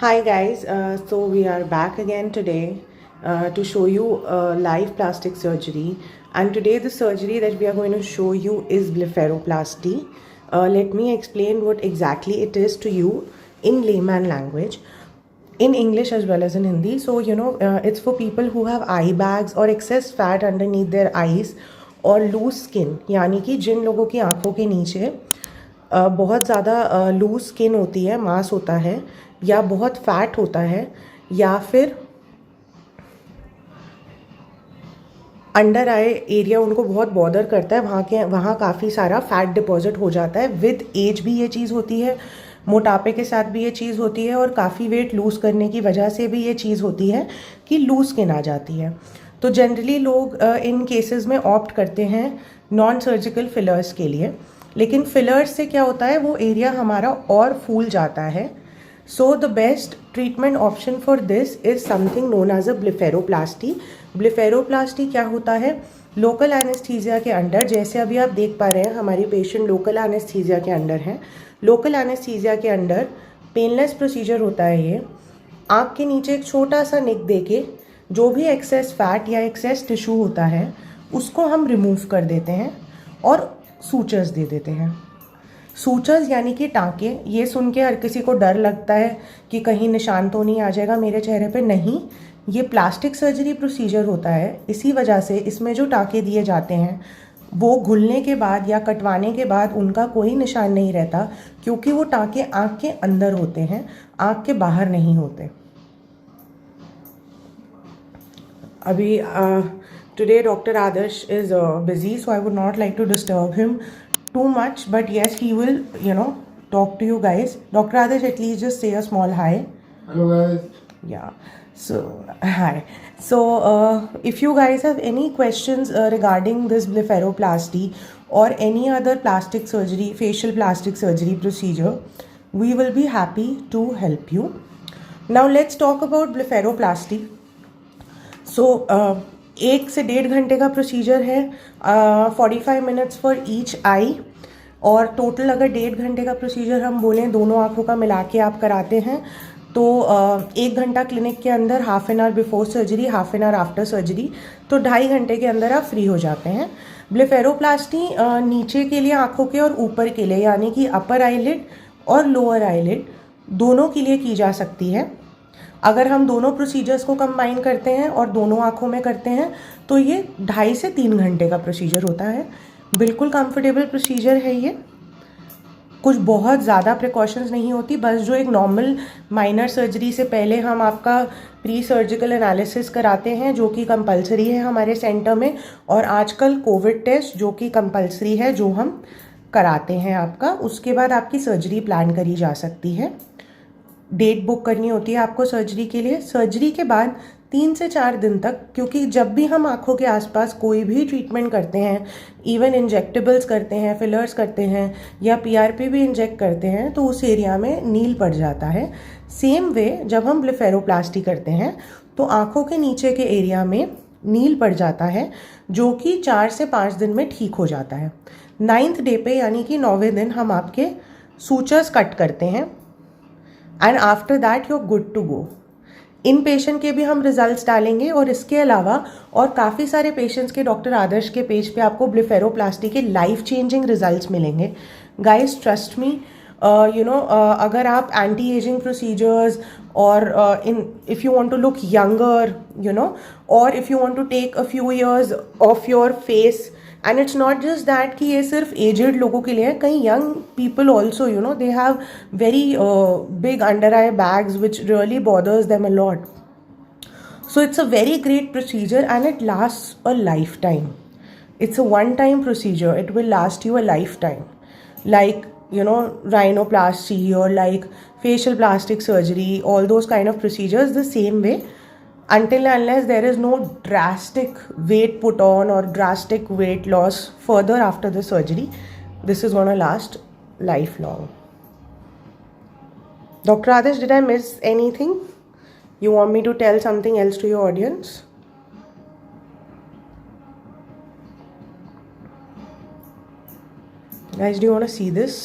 Hi guys, so we are back again today to show you live plastic surgery, and today the surgery that we are going to show you is blepharoplasty. Let me explain what exactly it is to you in layman language, in English as well as in Hindi. So it's for people who have eye bags or excess fat underneath their eyes और loose skin, यानी कि जिन लोगों की आंखों के नीचे बहुत ज़्यादा लूज स्किन होती है, मांस होता है, या बहुत फैट होता है, या फिर अंडर आई एरिया उनको बहुत बॉदर करता है, वहाँ काफ़ी सारा फैट डिपॉजिट हो जाता है। विद एज भी ये चीज़ होती है, मोटापे के साथ भी ये चीज़ होती है, और काफ़ी वेट लूज़ करने की वजह से भी ये चीज़ होती है कि लूज स्किन आ जाती है। तो जनरली लोग इन केसेस में ऑप्ट करते हैं नॉन सर्जिकल फिलर्स के लिए, लेकिन फिलर्स से क्या होता है, वो एरिया हमारा और फूल जाता है। So the best treatment option for this is something known as a blepharoplasty. Blepharoplasty क्या होता है, लोकल एनेस्थीसिया के अंडर, जैसे अभी आप देख पा रहे हैं हमारी पेशेंट लोकल एनेस्थीसिया के अंडर है। लोकल एनेस्थीसिया के अंडर पेनलेस प्रोसीजर होता है ये। आँख के नीचे एक छोटा सा निक देके जो भी एक्सेस फैट या एक्सेस टिश्यू होता है उसको हम रिमूव कर देते हैं और सूचर्स दे देते हैं। सूचर्स यानी कि टाँके। ये सुन के हर किसी को डर लगता है कि कहीं निशान तो नहीं आ जाएगा मेरे चेहरे पे। नहीं, ये प्लास्टिक सर्जरी प्रोसीजर होता है, इसी वजह से इसमें जो टाँके दिए जाते हैं वो घुलने के बाद या कटवाने के बाद उनका कोई निशान नहीं रहता, क्योंकि वो टाँके आँख के अंदर होते हैं, आँख के बाहर नहीं होते। अभी today Dr. Adarsh is busy, so I would not like to disturb him too much, but yes, he will talk to you guys. Dr. Adarsh, at least just say a small hi. Hello guys. Yeah, so hi. So if you guys have any questions regarding this blepharoplasty or any other plastic surgery, facial plastic surgery procedure, we will be happy to help you. Now let's talk about blepharoplasty. सो 1 से 1.5 घंटे का procedure है, 45 minutes for each आई, और total अगर 1.5 घंटे का procedure हम बोलें दोनों आँखों का मिला के आप कराते हैं तो 1 घंटा क्लिनिक के अंदर, half an hour before surgery, half an hour after surgery, तो 2.5 घंटे के अंदर आप फ्री हो जाते हैं। ब्लेफेरोप्लास्टी नीचे के लिए आँखों के और ऊपर के लिए, यानी कि अपर आईलिड और लोअर आईलिड दोनों के लिए की जा सकती है। अगर हम दोनों प्रोसीजर्स को कंबाइन करते हैं और दोनों आँखों में करते हैं तो ये 2.5 से 3 घंटे का प्रोसीजर होता है। बिल्कुल कंफर्टेबल प्रोसीजर है ये, कुछ बहुत ज़्यादा प्रिकॉशंस नहीं होती। बस जो एक नॉर्मल माइनर सर्जरी से पहले हम आपका प्री सर्जिकल एनालिसिस कराते हैं जो कि कंपलसरी है हमारे सेंटर में, और आजकल कोविड टेस्ट जो कि कंपलसरी है जो हम कराते हैं आपका। उसके बाद आपकी सर्जरी प्लान करी जा सकती है। डेट बुक करनी होती है आपको सर्जरी के लिए। सर्जरी के बाद 3 से 4 दिन तक, क्योंकि जब भी हम आँखों के आसपास कोई भी ट्रीटमेंट करते हैं, इवन इंजेक्टेबल्स करते हैं, फिलर्स करते हैं, या PRP भी इंजेक्ट करते हैं, तो उस एरिया में नील पड़ जाता है। सेम वे जब हम ब्लेफेरोप्लास्टी करते हैं तो आँखों के नीचे के एरिया में नील पड़ जाता है, जो कि 4 से 5 दिन में ठीक हो जाता है। 9th डे पे, यानी कि 9वें दिन, हम आपके सूचर्स कट करते हैं, and after that you are good to go. इन पेशेंट के भी हम रिजल्ट्स डालेंगे, और इसके अलावा और काफ़ी सारे पेशेंट्स के डॉक्टर आदर्श के पेज पे आपको ब्लेफेरोप्लास्टी के लाइफ चेंजिंग रिजल्ट्स मिलेंगे। गाइस ट्रस्ट मी, अगर आप एंटी एजिंग प्रोसीजर्स और if you want to look younger, और if you want to take a few years off your face, and it's not just that कि ये सिर्फ aged लोगों के लिए है, कई young people also they have very big under eye bags which really bothers them a lot. So it's a very great procedure and it lasts a lifetime. It's a one-time procedure. It will last you a lifetime. Like, rhinoplasty or like facial plastic surgery, all those kind of procedures the same way, until and unless there is no drastic weight put on or drastic weight loss further after the surgery. This is going to last lifelong. Dr. Adesh, did I miss anything? You want me to tell something else to your audience? Guys, do you want to see this?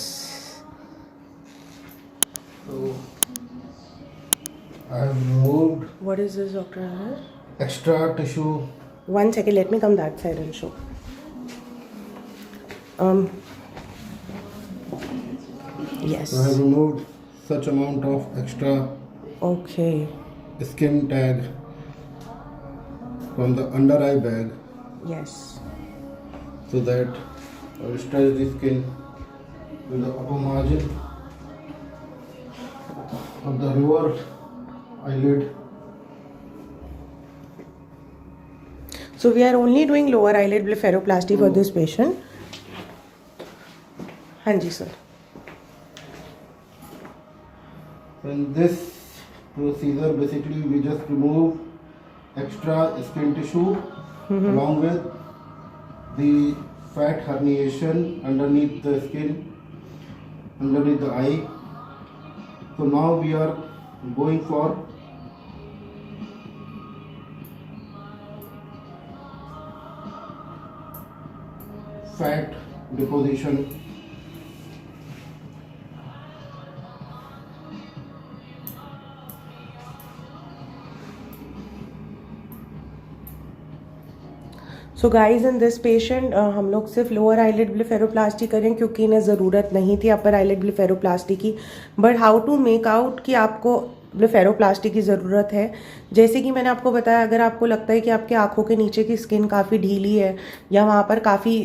So I have removed What is this, Dr. Adarsh? extra tissue. 1 second, let me come that side and show. Yes. I have removed such amount of extra Okay. skin tag from the under eye bag Yes. so that I will stretch the skin to the upper margin of the lower eyelid. So we are only doing lower eyelid blepharoplasty for this patient. Hanji sir. In this procedure, basically we just remove extra skin tissue along with the fat herniation underneath the skin, underneath the eye. So now we are going for fat deposition. So guys in this patient हम लोग सिर्फ lower eyelid blepharoplasty करें क्योंकि इन्हें ज़रूरत नहीं थी upper eyelid blepharoplasty की. But how to make out कि आपको ब्लेफेरोप्लास्टी की ज़रूरत है. जैसे कि मैंने आपको बताया, अगर आपको लगता है कि आपके आँखों के नीचे की स्किन काफ़ी ढीली है या वहाँ पर काफ़ी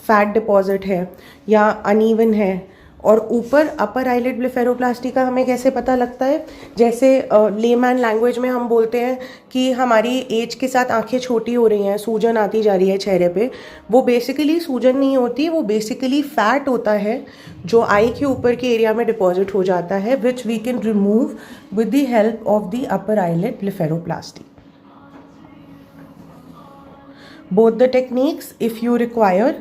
फैट डिपॉजिट है या अनइवन है, और ऊपर अपर आईलिड ब्लेफेरोप्लास्टी का हमें कैसे पता लगता है, जैसे लेमैन लैंग्वेज में हम बोलते हैं कि हमारी एज के साथ आंखें छोटी हो रही हैं, सूजन आती जा रही है चेहरे पे. वो बेसिकली सूजन नहीं होती, वो बेसिकली फैट होता है जो आई के ऊपर के एरिया में डिपॉजिट हो जाता है, which we can remove with the help of the upper eyelid blepharoplasty. Both the techniques, if you require,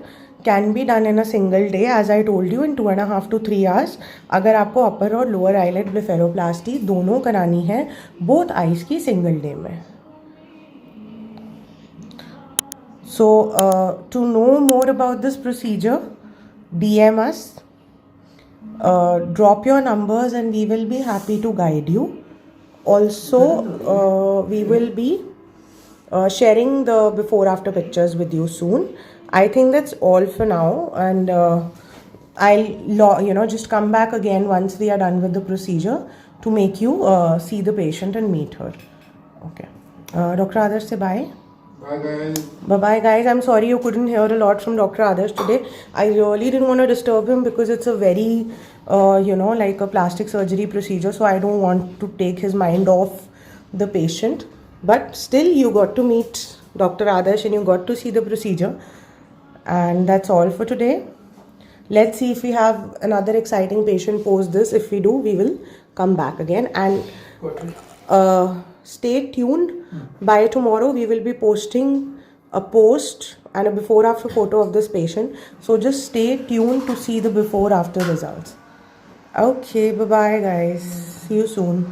can be done in a single day, as I told you, in 2.5 to 3 hours. अगर आपको अपर और lower eyelid blepharoplasty दोनों करानी है both eyes की single day में. So to know more about this procedure, DM us, drop your numbers and we will be happy to guide you. Also we will be sharing the before after pictures with you soon. I think that's all for now, and I'll just come back again once we are done with the procedure to make you see the patient and meet her. Okay. Dr. Adarsh, say bye. Bye guys. Bye guys. I'm sorry you couldn't hear a lot from Dr. Adarsh today. I really didn't want to disturb him because it's a very like a plastic surgery procedure, so I don't want to take his mind off the patient. But still, you got to meet Dr. Adarsh and you got to see the procedure. And that's all for today. Let's see if we have another exciting patient post this. If we do, we will come back again. And stay tuned. By tomorrow, we will be posting a post and a before after photo of this patient. So just stay tuned to see the before after results. Okay, bye-bye guys. See you soon.